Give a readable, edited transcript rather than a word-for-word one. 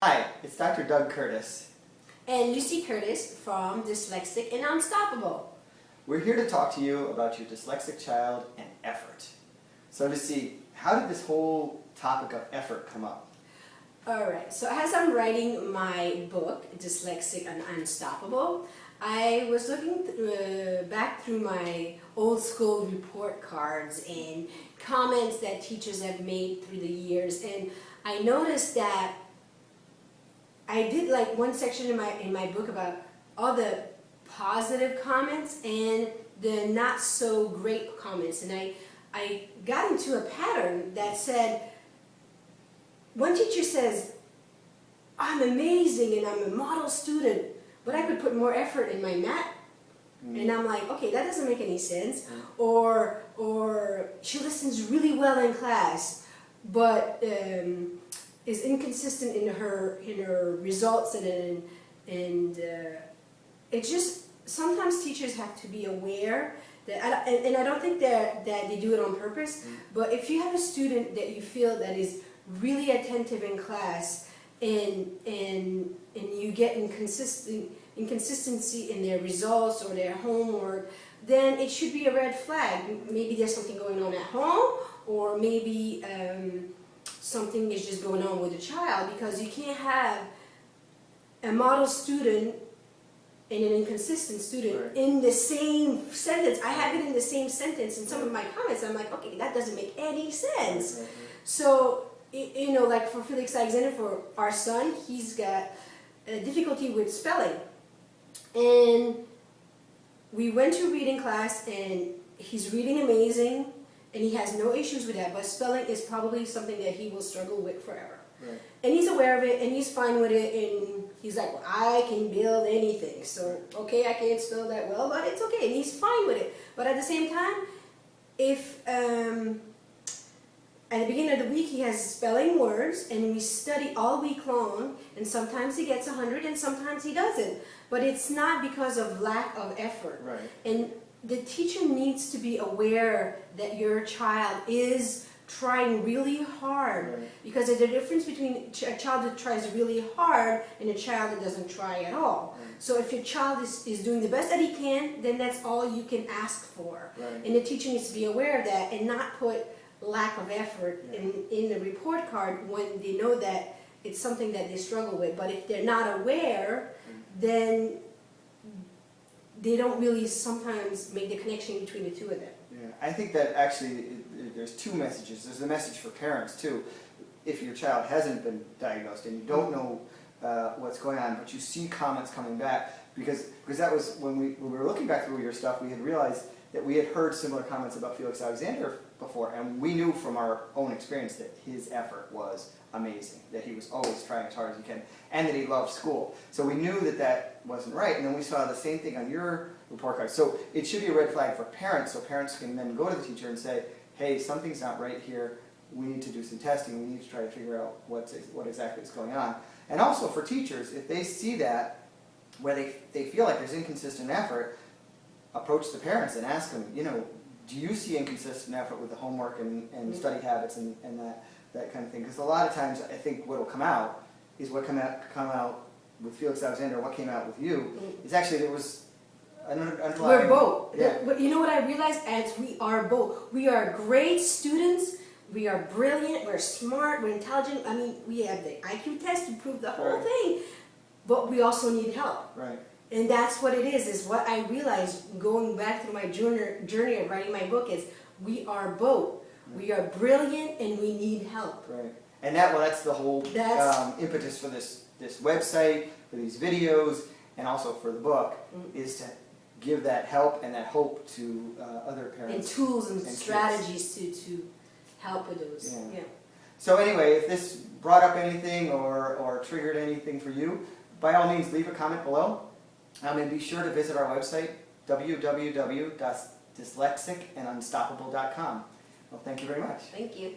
Hi, it's Dr. Doug Curtis. And Lucy Curtis from Dyslexic and Unstoppable. We're here to talk to you about your dyslexic child and effort. So Lucy, how did this whole topic of effort come up? Alright, so as I'm writing my book, Dyslexic and Unstoppable, I was looking back through my old school report cards and comments that teachers have made through the years, and I noticed that I did like one section in my book about all the positive comments and the not so great comments, and I got into a pattern that said, one teacher says, I'm amazing and I'm a model student, but I could put more effort in my math. And I'm like, okay, that doesn't make any sense. Or she listens really well in class, but is inconsistent in her results, and it just, sometimes teachers have to be aware that, and I don't think that they do it on purpose, but if you have a student that you feel that is really attentive in class and you get inconsistency in their results or their homework, then it should be a red flag. Maybe there's something going on at home, or maybe something is just going on with the child, because you can't have a model student and an inconsistent student in the same sentence. I have it in the same sentence in some of my comments. I'm like, okay, that doesn't make any sense. So, you know, like for Felix Alexander, for our son, he's got a difficulty with spelling. And we went to reading class, and he's reading amazing, and he has no issues with that, but spelling is probably something that he will struggle with forever. Right. And he's aware of it, and he's fine with it, and he's like, well, I can build anything, so okay, I can't spell that well, but it's okay, and he's fine with it. But at the same time, if at the beginning of the week he has spelling words, and we study all week long, and sometimes he gets 100 and sometimes he doesn't, but it's not because of lack of effort. Right. And the teacher needs to be aware that your child is trying really hard, right, because there's a difference between a child that tries really hard and a child that doesn't try at all. Right. So if your child is doing the best that he can, then that's all you can ask for. Right. And the teacher needs to be aware of that and not put lack of effort in the report card when they know that it's something that they struggle with. But if they're not aware, then they don't really sometimes make the connection between the two of them. Yeah, I think that actually there's two messages. There's a message for parents too. If your child hasn't been diagnosed and you don't know what's going on, but you see comments coming back, because that was when we were looking back through your stuff, we had realized that we had heard similar comments about Felix Alexander before, and we knew from our own experience that his effort was amazing, that he was always trying as hard as he can, and that he loved school. So we knew that that wasn't right, and then we saw the same thing on your report card. So it should be a red flag for parents, so parents can then go to the teacher and say, hey, something's not right here, we need to do some testing, we need to try to figure out what exactly is going on. And also for teachers, if they see that, where they feel like there's inconsistent effort, approach the parents and ask them, you know, do you see inconsistent effort with the homework and study habits and that kind of thing? Because a lot of times I think what will come out is what come out with Felix Alexander, what came out with you, is actually there was an underlying... We're both. Yeah. But you know what I realized? As we are both. We are great students, we are brilliant, we're smart, we're intelligent. I mean, we have the IQ test to prove the whole thing, but we also need help. Right. And that's what it is what I realized going back through my journey of writing my book is we are both. We are brilliant and we need help. Right. And that's the whole impetus for this website, for these videos, and also for the book, is to give that help and that hope to other parents. And tools and strategies to help with those. Yeah. So anyway, if this brought up anything or triggered anything for you, by all means leave a comment below. And be sure to visit our website, www.dyslexicandunstoppable.com. Well, thank you very much. Thank you.